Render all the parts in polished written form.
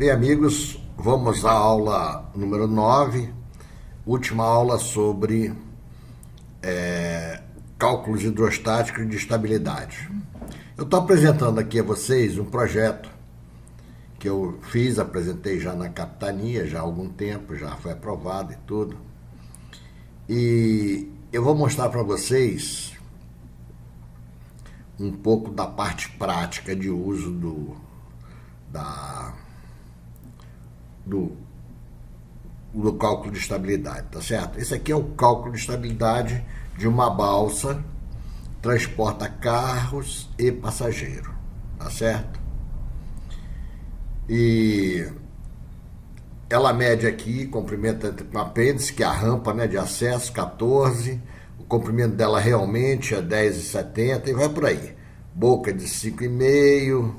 Bem, amigos, vamos à aula número 9, última aula sobre cálculos hidrostáticos de estabilidade. Eu estou apresentando aqui a vocês um projeto que eu apresentei já na capitania, já há algum tempo, já foi aprovado e tudo. E eu vou mostrar para vocês um pouco da parte prática de uso do cálculo de estabilidade, tá certo? Esse aqui é o cálculo de estabilidade de uma balsa, transporta carros e passageiro, tá certo? E ela mede aqui, comprimento entre o apêndice, que é a rampa, né, de acesso, 14, o comprimento dela realmente é 10,70 e vai por aí. Boca de 5,5,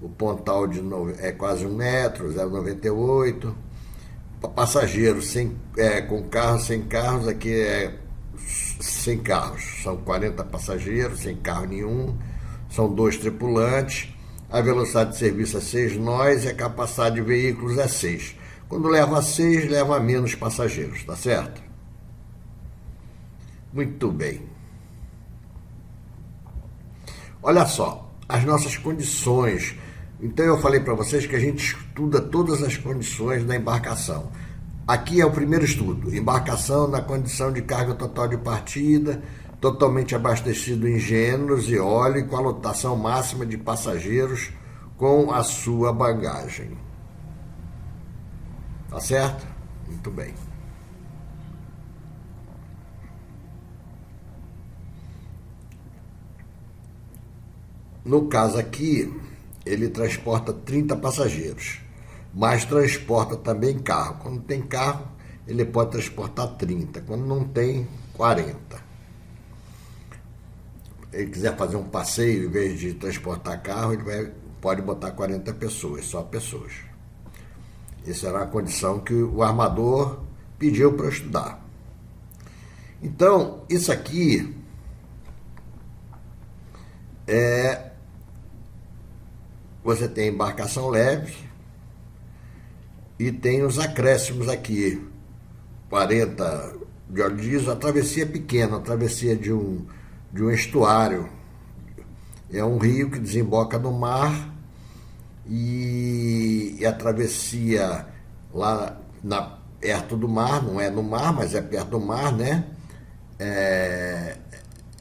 o pontal é quase 1 metro, 0,98. Passageiro com carros, sem carros, aqui é sem carros. São 40 passageiros, sem carro nenhum. São 2 tripulantes. A velocidade de serviço é 6 nós e a capacidade de veículos é 6. Quando leva 6, leva menos passageiros, tá certo? Muito bem. Olha só, as nossas condições. Então eu falei para vocês que a gente estuda todas as condições da embarcação. Aqui é o primeiro estudo, embarcação na condição de carga total de partida, totalmente abastecido em gêneros e óleo e com a lotação máxima de passageiros com a sua bagagem. Tá certo? Muito bem. No caso aqui, ele transporta 30 passageiros, mas transporta também carro. Quando tem carro, ele pode transportar 30. Quando não tem, 40. Ele quiser fazer um passeio, em vez de transportar carro, pode botar 40 pessoas, só pessoas. Essa era a condição que o armador pediu para eu estudar. Então, isso aqui você tem embarcação leve e tem os acréscimos aqui, 40 de óleo diesel, a travessia pequena, a travessia de um estuário. É um rio que desemboca no mar e a travessia lá perto do mar, não é no mar, mas é perto do mar, né? É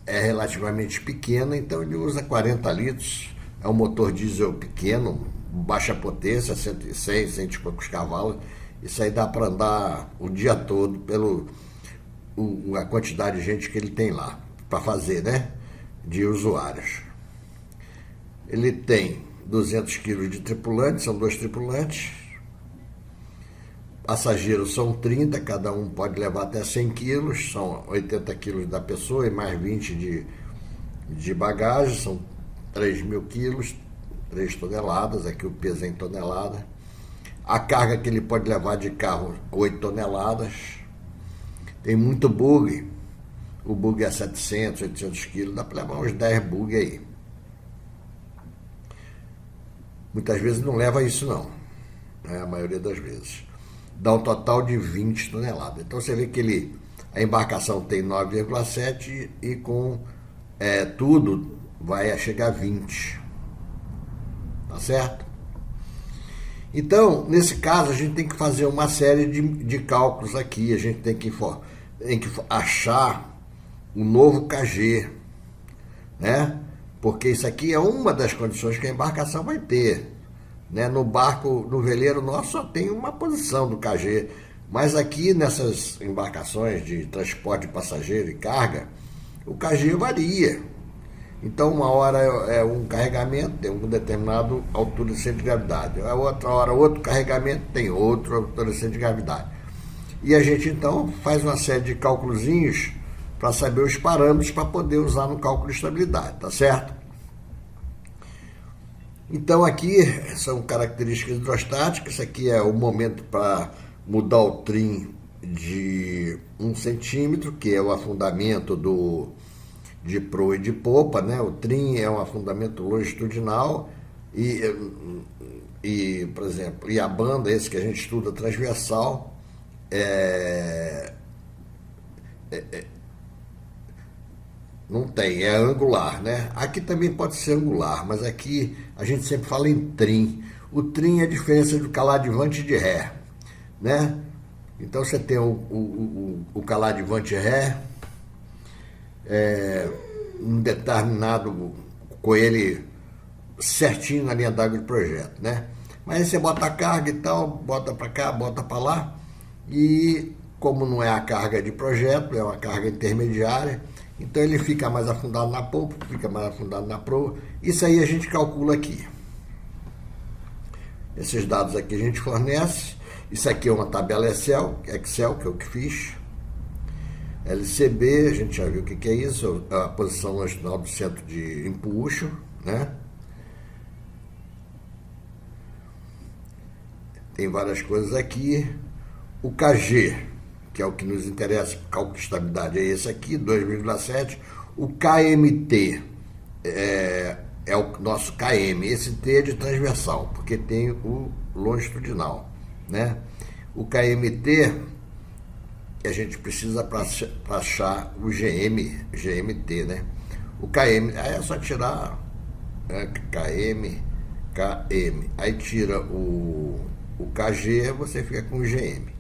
relativamente pequena, então ele usa 40 litros. É um motor diesel pequeno, baixa potência, 106, 100 e poucos cavalos. Isso aí dá para andar o dia todo a quantidade de gente que ele tem lá para fazer, né? De usuários. Ele tem 200 quilos de tripulante, são 2 tripulantes. Passageiros são 30, cada um pode levar até 100 quilos, são 80 quilos da pessoa e mais 20 de bagagem, são 3.000 quilos, 3 toneladas, aqui o peso é em tonelada. A carga que ele pode levar de carro, 8 toneladas. Tem muito bug, o bug é 700, 800 quilos, dá para levar uns 10 bug aí. Muitas vezes não leva isso não, né? A maioria das vezes. Dá um total de 20 toneladas. Então você vê que a embarcação tem 9,7 e com tudo vai chegar a 20. Tá certo? Então, nesse caso, a gente tem que fazer uma série de cálculos aqui. A gente tem que achar um novo KG, né? Porque isso aqui é uma das condições que a embarcação vai ter, né? No barco, no veleiro nosso, só tem uma posição do KG. Mas aqui, nessas embarcações de transporte de passageiro e carga, o KG varia. Então, uma hora é um carregamento, tem uma determinada altura de centro de gravidade. A outra hora, outro carregamento, tem outra altura de centro de gravidade. E a gente, então, faz uma série de cálculozinhos para saber os parâmetros para poder usar no cálculo de estabilidade, tá certo? Então, aqui são características hidrostáticas. Isso aqui é o momento para mudar o trim de 1 centímetro, que é o afundamento de proa e de popa, né? O trim é um afundamento longitudinal e por exemplo, e a banda, esse que a gente estuda transversal, não tem, é angular, né? Aqui também pode ser angular, mas aqui a gente sempre fala em trim. O trim é a diferença do caladivante de Ré, né? Então você tem o caladivante Ré, um determinado, com ele certinho na linha d'água de projeto, né? Mas aí você bota a carga e tal, bota para cá, bota para lá, e como não é a carga de projeto, é uma carga intermediária, então ele fica mais afundado na polpa, fica mais afundado na proa. Isso aí a gente calcula aqui. Esses dados aqui a gente fornece. Isso aqui é uma tabela Excel, que é o que fiz. LCB, a gente já viu o que é isso, a posição longitudinal do centro de empuxo, né? Tem várias coisas aqui. O KG, que é o que nos interessa, cálculo de estabilidade, é esse aqui, 2,7. O KMT é o nosso KM. Esse T é de transversal, porque tem o longitudinal, né? O KMT, que a gente precisa para achar o GMT, né? O KM, aí é só tirar KM, aí tira o KG, você fica com o GM.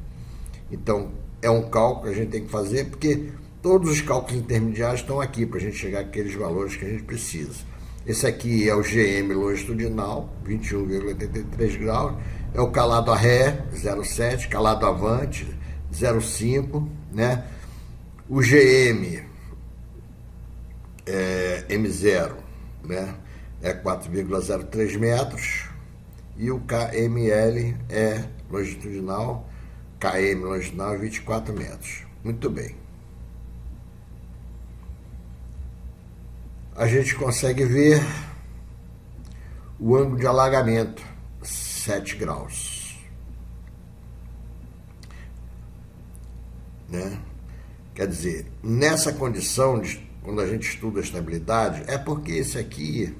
Então, é um cálculo que a gente tem que fazer, porque todos os cálculos intermediários estão aqui, para a gente chegar àqueles valores que a gente precisa. Esse aqui é o GM longitudinal, 21,83 graus. É o calado a Ré, 0,7. Calado avante, 0,5. Né? O GM M0, né? É 4,03 metros. E o KML é longitudinal, KM longitudinal é 24 metros. Muito bem. A gente consegue ver o ângulo de alagamento, 7 graus. Né? Quer dizer, nessa condição, quando a gente estuda a estabilidade, é porque esse aqui,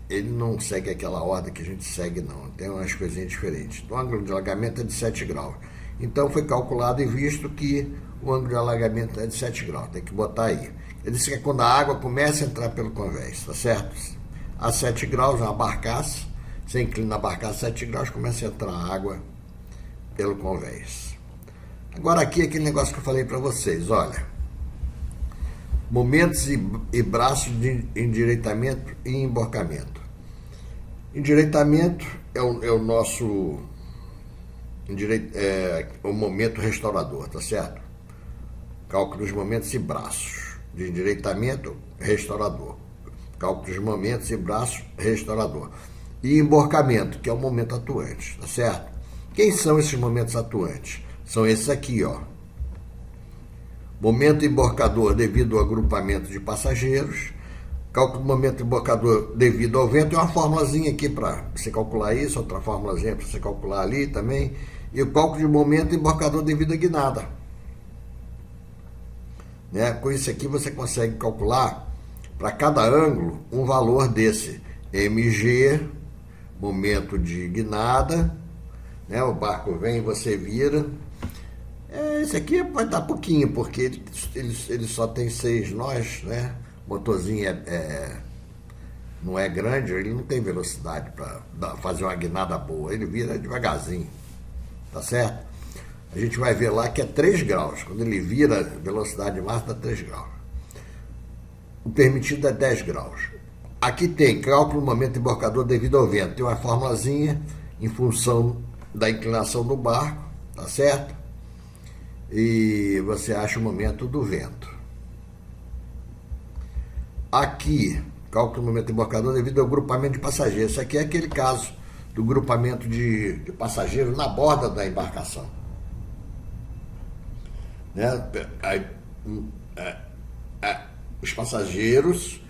ele não segue aquela ordem que a gente segue, não. Tem umas coisinhas diferentes. O ângulo de alagamento é de 7 graus. Então, foi calculado e visto que o ângulo de alagamento é de 7 graus. Tem que botar aí. Ele disse que é quando a água começa a entrar pelo convés, tá certo? A 7 graus, uma barcaça, você inclina a barcaça a 7 graus, começa a entrar água pelo convés. Agora aqui, aquele negócio que eu falei para vocês, olha. Momentos e braços de endireitamento e emborcamento. Endireitamento é o nosso o momento restaurador, tá certo? Cálculo dos momentos e braços. De endireitamento, restaurador. Cálculo dos momentos e braços, restaurador. E emborcamento, que é o momento atuante, tá certo? Quem são esses momentos atuantes? São esses aqui, ó. Momento emborcador devido ao agrupamento de passageiros. Cálculo do momento emborcador devido ao vento. É uma formulazinha aqui para você calcular isso, outra formulazinha para você calcular ali também. E o cálculo de momento emborcador devido à guinada. Né? Com isso aqui você consegue calcular para cada ângulo um valor desse. MG, momento de guinada, né? O barco vem e você vira. Esse aqui pode dar pouquinho, porque ele só tem 6 nós, né? O motorzinho não é grande, ele não tem velocidade para fazer uma guinada boa, ele vira devagarzinho, tá certo? A gente vai ver lá que é 3 graus, quando ele vira, velocidade máxima dá 3 graus. O permitido é 10 graus. Aqui tem cálculo do momento emborcador devido ao vento, tem uma formulazinha em função da inclinação do barco, tá certo? E você acha o momento do vento. Aqui, cálculo do momento emborcador devido ao grupamento de passageiros. Isso aqui é aquele caso do grupamento de passageiros na borda da embarcação. Né? Os passageiros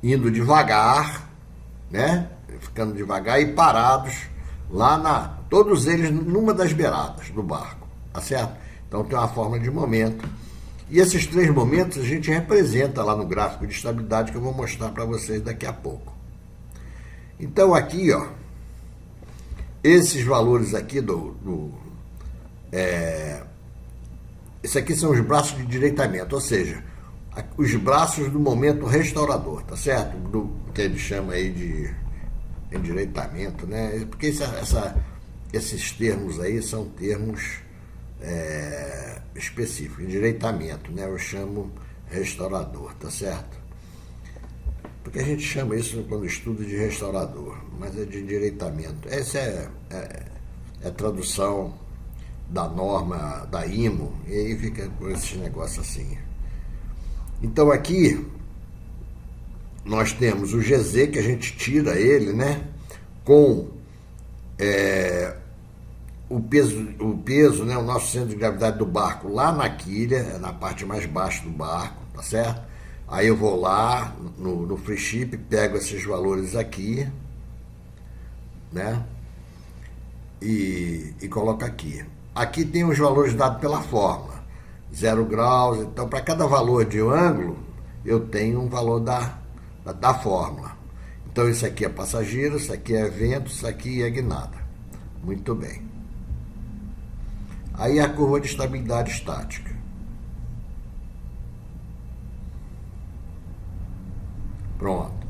indo devagar, né? Ficando devagar e parados lá todos eles numa das beiradas do barco, tá certo? Então tem uma forma de momento. E esses 3 momentos a gente representa lá no gráfico de estabilidade que eu vou mostrar para vocês daqui a pouco. Então aqui, ó, esses valores aqui esses aqui são os braços de endireitamento, ou seja, os braços do momento restaurador, tá certo? Do que ele chama aí de endireitamento, né? Porque esses termos aí são termos específicos. Endireitamento, né? Eu chamo restaurador, tá certo? Porque a gente chama isso quando estuda de restaurador, mas é de endireitamento. Essa é a tradução da norma da IMO, e aí fica com esses negócios assim. Então aqui nós temos o GZ, que a gente tira ele, né, com o peso, né, o nosso centro de gravidade do barco lá na quilha, na parte mais baixa do barco, tá certo? Aí eu vou lá no free ship, pego esses valores aqui, né, e coloco aqui. Aqui tem os valores dados pela fórmula, 0 graus, então para cada valor de um ângulo, eu tenho um valor da fórmula. Então isso aqui é passageiro, isso aqui é vento, isso aqui é guinada. Muito bem. Aí a curva de estabilidade estática. Pronto.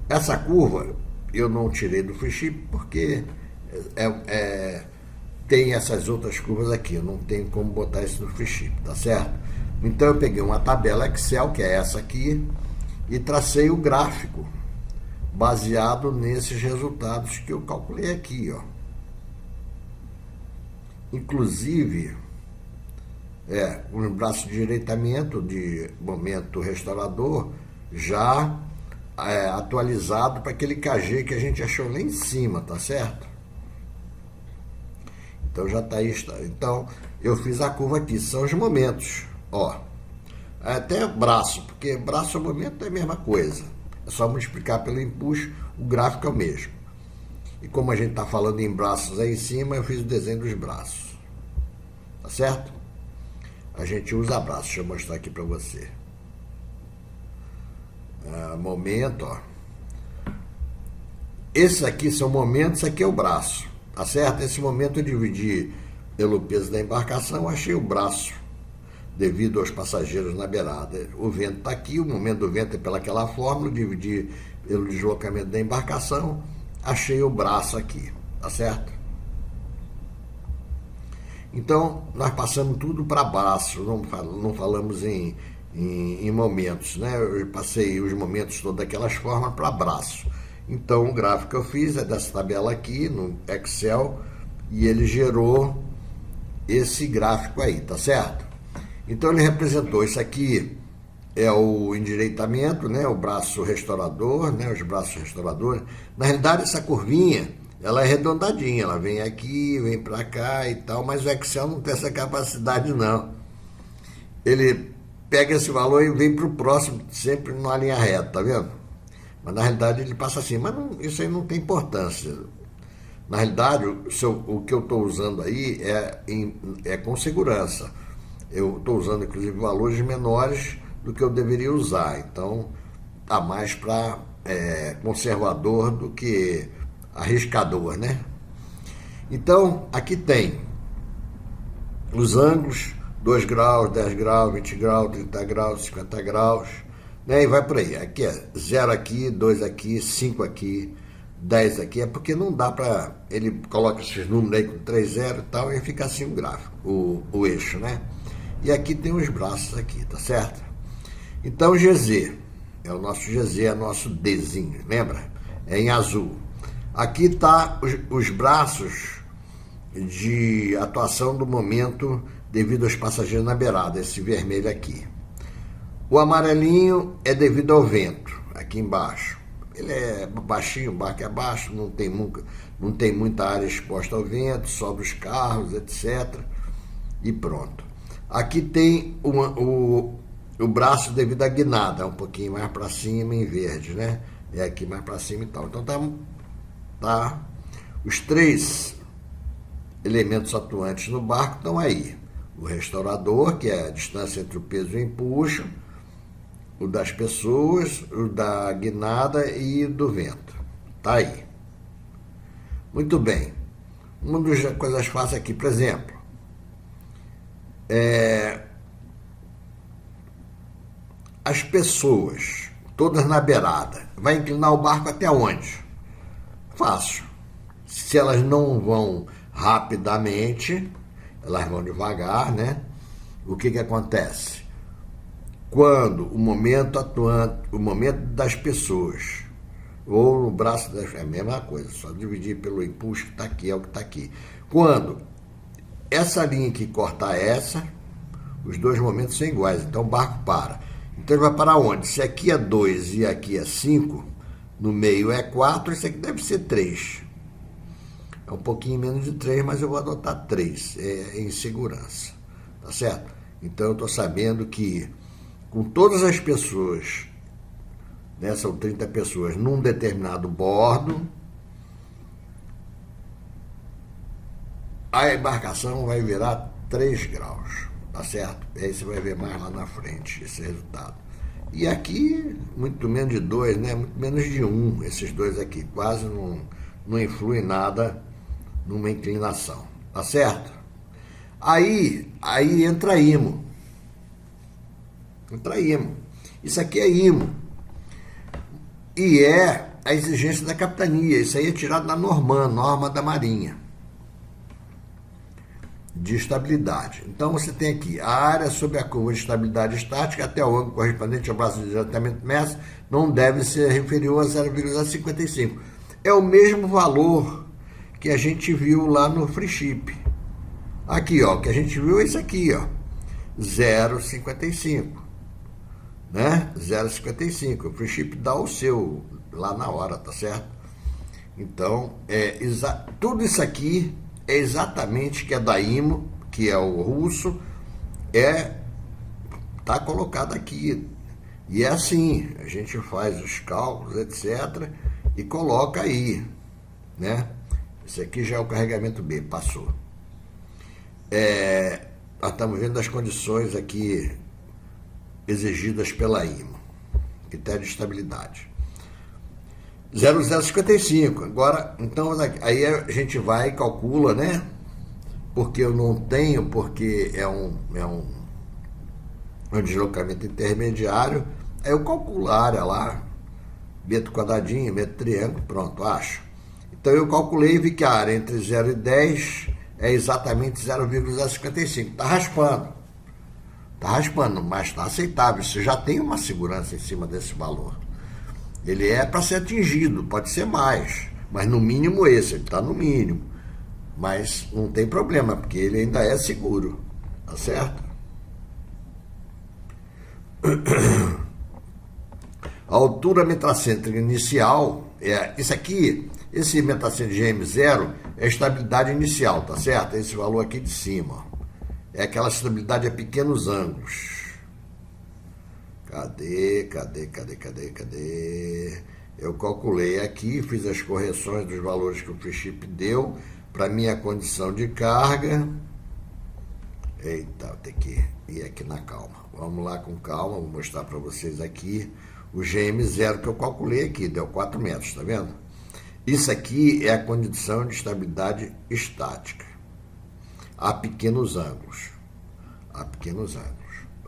Essa curva eu não tirei do free ship porque tem essas outras curvas aqui, eu não tenho como botar isso no free ship, tá certo? Então eu peguei uma tabela Excel, que é essa aqui, e tracei o gráfico baseado nesses resultados que eu calculei aqui, ó. Inclusive, um braço de endireitamento de momento restaurador já atualizado para aquele KG que a gente achou lá em cima, tá certo? Então já está aí. Então eu fiz a curva aqui, são os momentos, ó. Até braço, porque braço e momento é a mesma coisa. É só multiplicar pelo empuxo, o gráfico é o mesmo. E como a gente está falando em braços aí em cima, eu fiz o desenho dos braços. Tá certo? A gente usa braço, deixa eu mostrar aqui para você. Momento, ó. Esses aqui são momentos, esse aqui é o braço. Tá certo? Esse momento eu dividi pelo peso da embarcação, achei o braço, devido aos passageiros na beirada. O vento está aqui, o momento do vento é pelaquela fórmula, dividi pelo deslocamento da embarcação, achei o braço aqui, tá certo? Então, nós passamos tudo para braço, não falamos em momentos, né? Eu passei os momentos todas daquelas formas para braço. Então, o gráfico que eu fiz é dessa tabela aqui, no Excel, e ele gerou esse gráfico aí, tá certo? Então, ele representou, isso aqui é o endireitamento, né? O braço restaurador, né? Os braços restauradores. Na realidade, essa curvinha, ela é arredondadinha, ela vem aqui, vem para cá e tal, mas o Excel não tem essa capacidade, não. Ele pega esse valor e vem para o próximo, sempre numa linha reta, tá vendo? Mas na realidade ele passa assim, mas não, isso aí não tem importância. Na realidade, o que eu estou usando aí é com segurança. Eu estou usando, inclusive, valores menores do que eu deveria usar. Então, está mais para conservador do que arriscador, né? Então, aqui tem os ângulos, 2 graus, 10 graus, 20 graus, 30 graus, 50 graus, né? E vai por aí. Aqui é 0 aqui, 2 aqui, 5 aqui, 10 aqui. É porque não dá para... Ele coloca esses números aí com 3 0 e tal, e fica assim o gráfico, o eixo, né? E aqui tem os braços aqui, tá certo? Então, GZ, é o nosso GZ, é o nosso Dzinho, lembra? É em azul. Aqui tá os braços de atuação do momento devido aos passageiros na beirada, esse vermelho aqui. O amarelinho é devido ao vento, aqui embaixo. Ele é baixinho, o barco é baixo, não tem muita área exposta ao vento, sobe os carros, etc. E pronto. Aqui tem o braço devido à guinada, um pouquinho mais para cima em verde, né? É aqui mais para cima e tal. Então tá os 3 elementos atuantes no barco estão aí. O restaurador, que é a distância entre o peso e o empuxo, o das pessoas, o da guinada e do vento. Tá aí. Muito bem. Uma das coisas fáceis aqui, por exemplo, as pessoas, todas na beirada, vai inclinar o barco até onde? Fácil. Se elas não vão rapidamente, elas vão devagar, né? O que acontece? Quando o momento atuante, o momento das pessoas, ou no braço das... é a mesma coisa, só dividir pelo impulso que está aqui, é o que está aqui. Quando essa linha que corta essa, os dois momentos são iguais, então o barco para. Então ele vai parar onde? Se aqui é 2 e aqui é 5, no meio é 4, esse aqui deve ser 3. É um pouquinho menos de 3, mas eu vou adotar 3, em segurança, tá certo? Então eu estou sabendo que com todas as pessoas, né, são 30 pessoas num determinado bordo, a embarcação vai virar 3 graus, tá certo? E aí você vai ver mais lá na frente esse resultado. E aqui, muito menos de 2, né? Muito menos de 1, esses dois aqui, quase não influi nada numa inclinação, tá certo? Aí entra IMO. Entra IMO. Isso aqui é IMO. E é a exigência da capitania. Isso aí é tirado da norma da Marinha de estabilidade. Então você tem aqui a área sob a curva de estabilidade estática até o ângulo correspondente ao braço de diretamento mestre não deve ser inferior a 0,55. É o mesmo valor que a gente viu lá no free ship. Aqui, ó, o que a gente viu é isso aqui, ó, 0,55, né? 0,55. O free ship dá o seu lá na hora, tá certo? Então, tudo isso aqui é exatamente que é da IMO, que é o russo, tá colocado aqui. E é assim, a gente faz os cálculos, etc., e coloca aí, né? Esse aqui já é o carregamento B, passou. Nós estamos vendo as condições aqui exigidas pela IMO, critério de estabilidade. 0,055. Agora, então, aí a gente vai e calcula, né? Porque eu não tenho, porque é um deslocamento intermediário, aí eu calculo a área lá, meto quadradinho, meto triângulo, pronto, acho. Então eu calculei e vi que a área entre 0 e 10 é exatamente 0,055. Está raspando, mas está aceitável. Você já tem uma segurança em cima desse valor. Ele é para ser atingido, pode ser mais, mas no mínimo esse, ele está no mínimo. Mas não tem problema, porque ele ainda é seguro, tá certo? A altura metracêntrica inicial, isso aqui, esse metracêntrico GM0 é a estabilidade inicial, tá certo? Esse valor aqui de cima, ó. É aquela estabilidade a pequenos ângulos. Cadê? Eu calculei aqui, fiz as correções dos valores que o free ship deu para minha condição de carga. Eita, vou ter que ir aqui na calma. Vamos lá com calma, vou mostrar para vocês aqui o GM0 que eu calculei aqui, deu 4 metros, tá vendo? Isso aqui é a condição de estabilidade estática a pequenos ângulos. Tá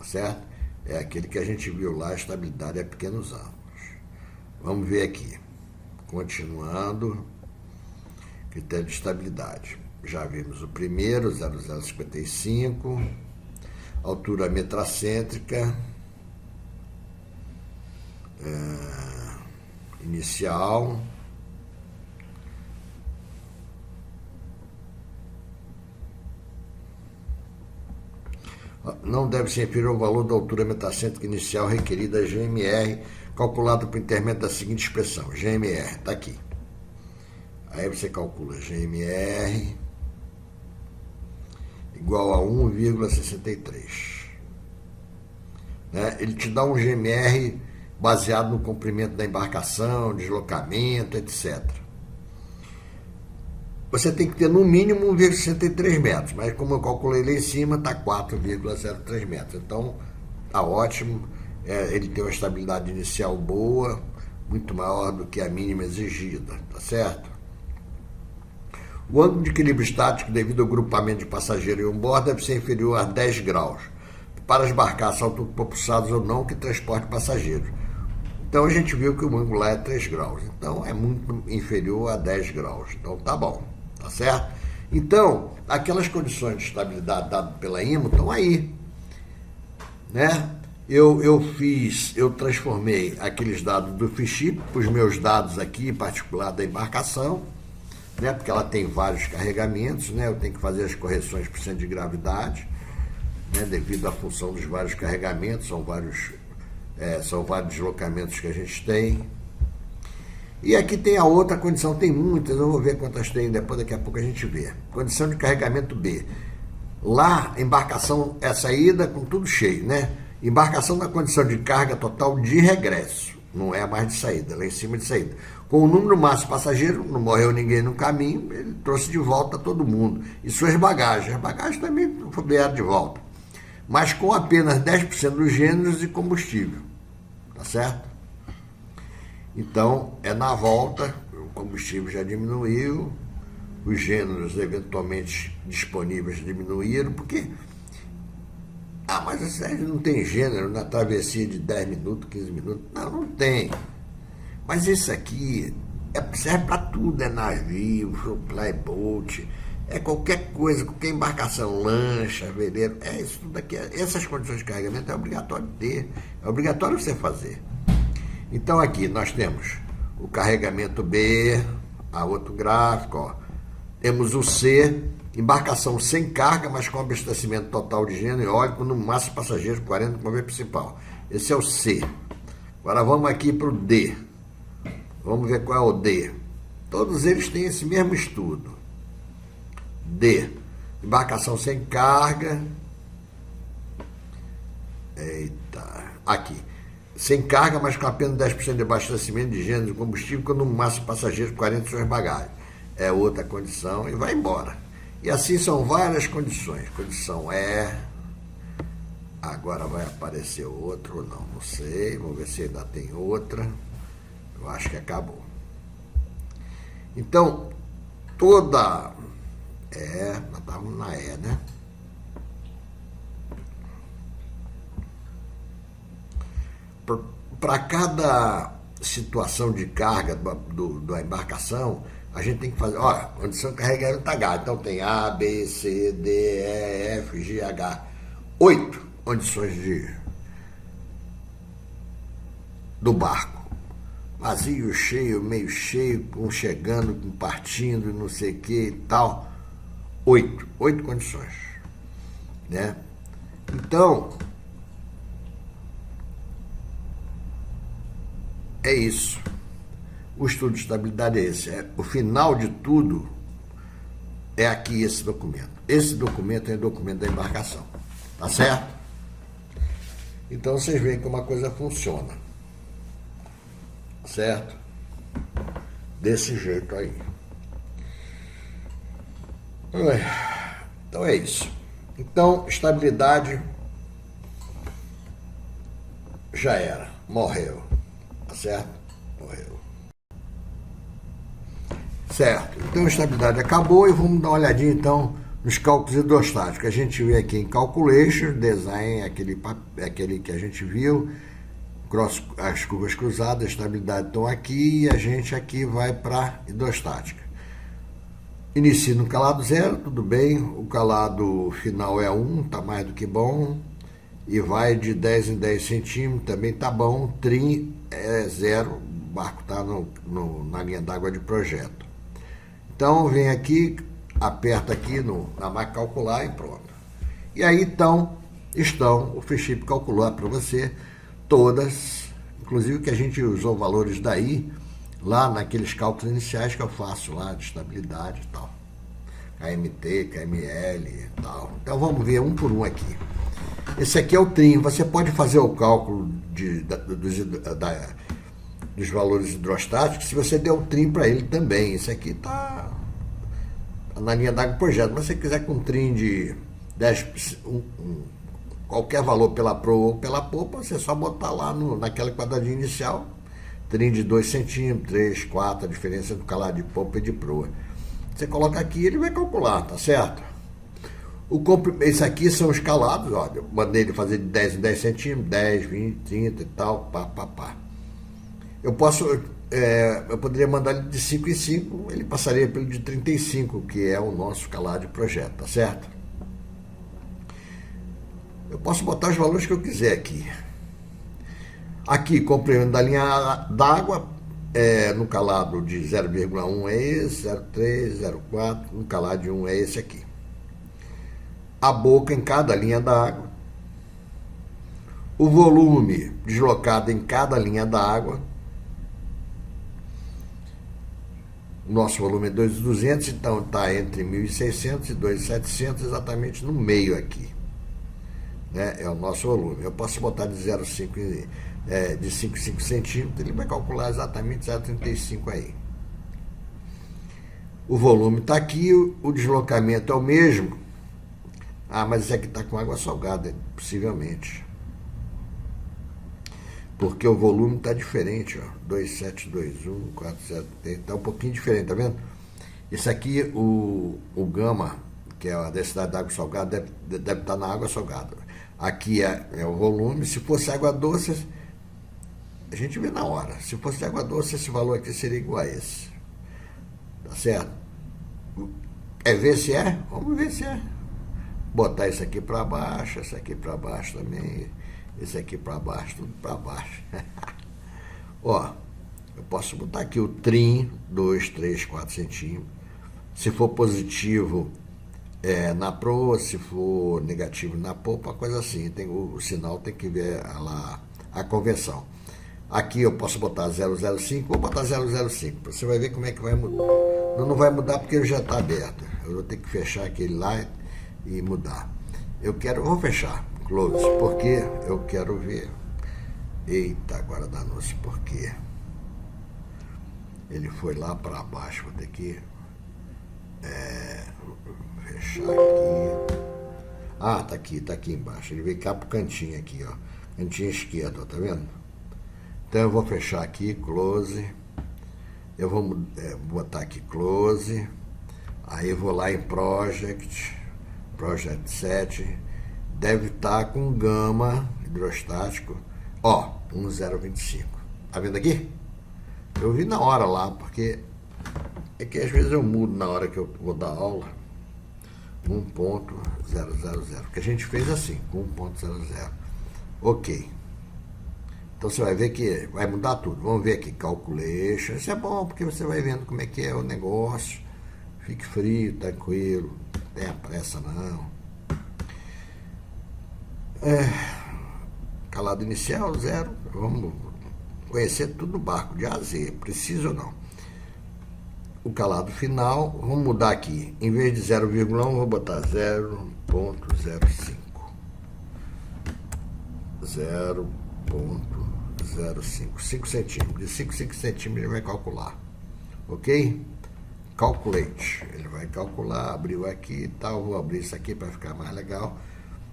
certo? É aquele que a gente viu lá, a estabilidade a pequenos ângulos. Vamos ver aqui. Continuando. Critério de estabilidade. Já vimos o primeiro, 0,055. Altura metracêntrica. Inicial. Não deve ser inferior ao valor da altura metacêntrica inicial requerida GMR, calculado por intermédio da seguinte expressão, GMR, está aqui. Aí você calcula GMR igual a 1,63. Né? Ele te dá um GMR baseado no comprimento da embarcação, deslocamento, etc. Você tem que ter no mínimo 1,63 metros, mas como eu calculei lá em cima, está 4,03 metros. Então, está ótimo, ele tem uma estabilidade inicial boa, muito maior do que a mínima exigida, tá certo? O ângulo de equilíbrio estático devido ao grupamento de passageiros em um bordo deve ser inferior a 10 graus para as barcaças autopropulsadas ou não que transportem passageiros. Então a gente viu que o ângulo lá é 3 graus, então é muito inferior a 10 graus, então tá bom, tá certo? Então, aquelas condições de estabilidade dadas pela IMO estão aí, né? Eu transformei aqueles dados do FICHIP para os meus dados aqui, em particular da embarcação, né? Porque ela tem vários carregamentos, né? Eu tenho que fazer as correções por centro de gravidade, né? Devido à função dos vários carregamentos, são vários deslocamentos que a gente tem. E aqui tem a outra condição, tem muitas, eu vou ver quantas tem depois, daqui a pouco a gente vê. Condição de carregamento B. Lá, embarcação é saída com tudo cheio, né? Embarcação na condição de carga total de regresso, não é mais de saída, lá em cima de saída. Com o número máximo de passageiros, não morreu ninguém no caminho, ele trouxe de volta todo mundo. E suas bagagens, as bagagens também vieram de volta. Mas com apenas 10% dos gêneros e combustível, tá certo? Então, é na volta, o combustível já diminuiu, os gêneros eventualmente disponíveis diminuíram, porque... mas não tem gênero na travessia de 10 minutos, 15 minutos. Não tem. Mas isso aqui serve para tudo, é navio, flyboat, é qualquer coisa, qualquer embarcação, lancha, veleiro, é isso tudo aqui. Essas condições de carregamento é obrigatório ter, é obrigatório você fazer. Então aqui nós temos o carregamento B, a outro gráfico, ó. Temos o C, embarcação sem carga, mas com abastecimento total de gênero eólico, no máximo passageiros, 40 com a principal. Esse é o C. Agora vamos aqui para o D. Vamos ver qual é o D. Todos eles têm esse mesmo estudo. D, embarcação sem carga. Eita, aqui. Sem carga, mas com apenas 10% de abastecimento de gênero de combustível, com no máximo passageiros 40 suas bagagens. É outra condição e vai embora. E assim são várias condições. Condição E. Agora vai aparecer outro ou não sei. Vamos ver se ainda tem outra. Eu acho que acabou. Então, toda... nós estávamos na E, né? Para cada situação de carga da embarcação, a gente tem que fazer, condição de carregamento H, então tem A, B, C, D, E, F, G, H, 8 condições do barco, vazio, cheio, meio cheio, com chegando, com partindo, não sei o que e tal, 8 condições, né? Então, é isso. O estudo de estabilidade é esse. O final de tudo é aqui esse documento. Esse documento é o documento da embarcação. Tá certo? Então vocês veem como a coisa funciona. Certo? Desse jeito aí. Então é isso. Então, estabilidade já era. Morreu. Tá certo? Morreu. Certo. Então a estabilidade acabou e vamos dar uma olhadinha então nos cálculos hidrostáticos. A gente vê aqui em Calculation, Design, aquele que a gente viu, as curvas cruzadas, a estabilidade estão aqui e a gente aqui vai para hidrostática. Inicia no calado 0, tudo bem, o calado final é 1, está mais do que bom, e vai de 10 em 10 centímetros, também está bom, trim é 0, o barco está na linha d'água de projeto. Então, vem aqui, aperta aqui na máquina calcular e pronto. E aí, então, o FICHIP calculou para você todas, inclusive que a gente usou valores daí, lá naqueles cálculos iniciais que eu faço lá de estabilidade e tal. KMT, KML e tal. Então, vamos ver um por um aqui. Esse aqui é o trim. Você pode fazer o cálculo dos valores hidrostáticos se você der o trim para ele também. Esse aqui está na linha d'água do projeto. Mas se você quiser com trim de 10, qualquer valor pela proa ou pela popa, você só botar lá naquela quadradinha inicial, trim de 2 centímetros, 3, 4, a diferença do calado de polpa e de proa. Você coloca aqui, ele vai calcular, tá certo? Esse aqui são os calados, ó, eu mandei ele fazer de 10 em 10 centímetros, 10, 20, 30 e tal, pá. Eu poderia mandar ele de 5 em 5, ele passaria pelo de 35, que é o nosso calado de projeto, tá certo? Eu posso botar os valores que eu quiser aqui. Aqui, comprimento da linha d'água, no calado de 0,1 é esse, 0,3, 0,4, no calado de 1 é esse aqui. A boca em cada linha d'água. O volume deslocado em cada linha d'água. Nosso volume é 2.200, então está entre 1.600 e 2.700, exatamente no meio aqui. Né? É o nosso volume. Eu posso botar de 0,5 de 5 centímetros, ele vai calcular exatamente 0,35 aí. O volume está aqui, o deslocamento é o mesmo. Ah, mas esse aqui está com água salgada, possivelmente. Porque o volume está diferente, ó. 2721, 40, está um pouquinho diferente, tá vendo? Esse aqui, o gama, que é a densidade da água salgada, deve estar na água salgada. Aqui é o volume. Se fosse água doce, a gente vê na hora. Se fosse água doce, esse valor aqui seria igual a esse. Tá certo? É ver se é? Vamos ver se é. Botar isso aqui para baixo, esse aqui para baixo também, esse aqui para baixo, tudo para baixo. Ó, eu posso botar aqui o trim, 2, 3, 4 centímetros. Se for positivo na proa, se for negativo na polpa, uma coisa assim. O sinal tem que ver lá a conversão. Aqui eu posso botar 0,05, vou botar 0,05. Você vai ver como é que vai mudar. Não vai mudar porque ele já está aberto. Eu vou ter que fechar aquele lá e mudar. Vou fechar, close, porque eu quero ver. Eita, agora danou-se, porque ele foi lá para baixo. Vou ter que fechar aqui. Ah, tá aqui embaixo. Ele veio cá pro cantinho aqui, ó. Cantinho esquerdo, ó, tá vendo? Então eu vou fechar aqui, close. Eu vou botar aqui close. Aí eu vou lá em Project 7. Deve estar com gama hidrostático. Ó, 1,025. Tá vendo aqui? Eu vi na hora lá, porque é que às vezes eu mudo na hora que eu vou dar aula. 1.000. Que a gente fez assim, com 1.00. Ok. Então você vai ver que vai mudar tudo. Vamos ver aqui, calculation. Isso é bom, porque você vai vendo como é que é o negócio. Fique frio, tranquilo. Não tenha pressa, não. Calado inicial, 0. Vamos conhecer tudo no barco, de A a Z. Preciso ou não. O calado final, vamos mudar aqui. Em vez de 0,1, vou botar 0,05. 0,05. 5 centímetros. De 5 centímetros ele vai calcular. Ok? Calculate. Ele vai calcular, abriu aqui e tal. Vou abrir isso aqui para ficar mais legal.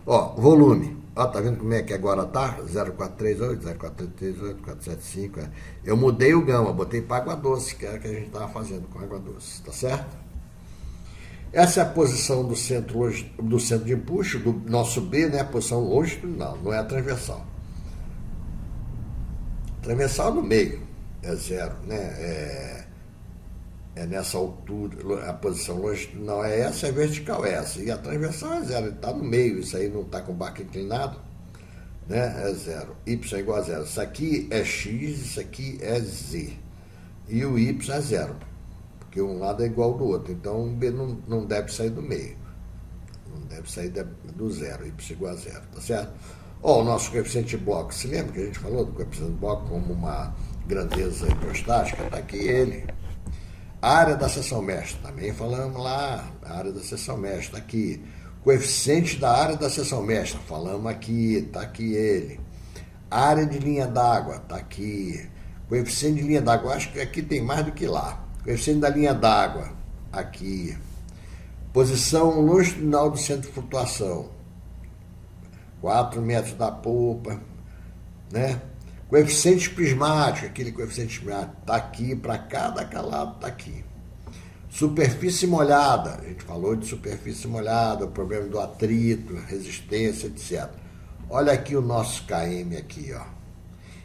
Ó, volume. Ó, tá vendo como é que agora tá? 0,438, 0,438, 475. Eu mudei o gama, botei para água doce, que era o que a gente estava fazendo com água doce, tá certo? Essa é a posição do centro de empuxo, do nosso B, né? A posição longitudinal, não é a transversal. Transversal no meio, é 0, né? É nessa altura, a posição longitudinal é essa, a vertical é essa. E a transversal é 0, está no meio, isso aí não está com o barco inclinado, né? É 0. Y é igual a 0. Isso aqui é X, isso aqui é Z. E o Y é 0, porque um lado é igual ao do outro. Então o B não deve sair do meio. Não deve sair do 0, Y igual a 0, tá certo? Ó, o nosso coeficiente de bloco, se lembra que a gente falou do coeficiente de bloco como uma grandeza hidrostática? Está aqui ele. A área da seção mestra, também falamos lá, a área da seção mestra, está aqui. Coeficiente da área da seção mestra, falamos aqui, está aqui ele. Área de linha d'água, está aqui. Coeficiente de linha d'água, acho que aqui tem mais do que lá. Coeficiente da linha d'água, aqui. Posição longitudinal do centro de flutuação, 4 metros da polpa, né? Coeficiente prismático, aquele coeficiente prismático está aqui, para cada calado está aqui. Superfície molhada, a gente falou de superfície molhada, o problema do atrito, resistência, etc. Olha aqui o nosso KM aqui, ó.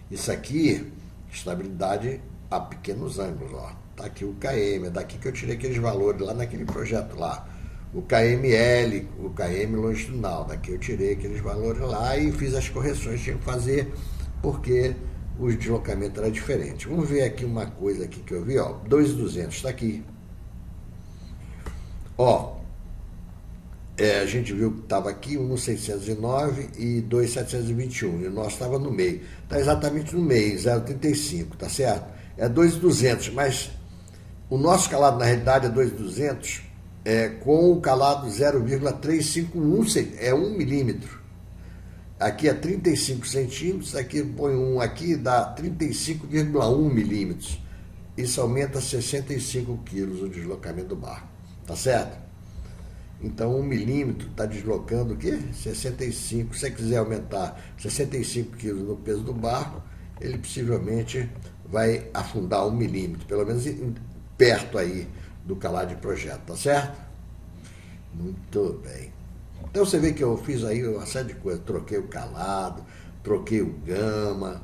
Isso aqui, estabilidade a pequenos ângulos, ó. Tá aqui o KM, é daqui que eu tirei aqueles valores lá naquele projeto lá. O KML, o KM longitudinal, daqui eu tirei aqueles valores lá e fiz as correções que tinha que fazer, porque o deslocamento era diferente. Vamos ver aqui uma coisa aqui que eu vi, ó, 2.200, está aqui. Ó, a gente viu que estava aqui 1.609 e 2.721, e o nosso estava no meio. Está exatamente no meio, 0,35, tá certo? É 2.200, mas o nosso calado na realidade é 2.200, com o calado 0,351, é 1 milímetro. Aqui é 35 centímetros, aqui põe um aqui, dá 35,1 milímetros. Isso aumenta 65 quilos o deslocamento do barco, tá certo? Então 1 milímetro está deslocando o quê? 65, se você quiser aumentar 65 quilos no peso do barco, ele possivelmente vai afundar 1 milímetro, pelo menos perto aí do calado de projeto, tá certo? Muito bem. Então você vê que eu fiz aí uma série de coisas, troquei o calado, troquei o gama,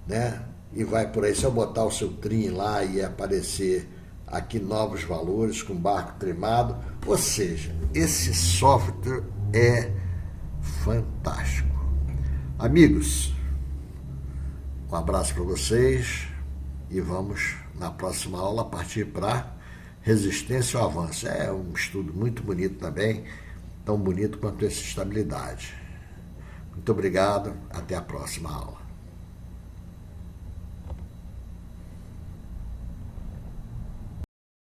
né? E vai por aí, se eu botar o seu trim lá e aparecer aqui novos valores com barco trimado, ou seja, esse software é fantástico. Amigos, um abraço para vocês e vamos na próxima aula partir para resistência ao avanço. É um estudo muito bonito também, tão bonito quanto essa estabilidade. Muito obrigado, até a próxima aula.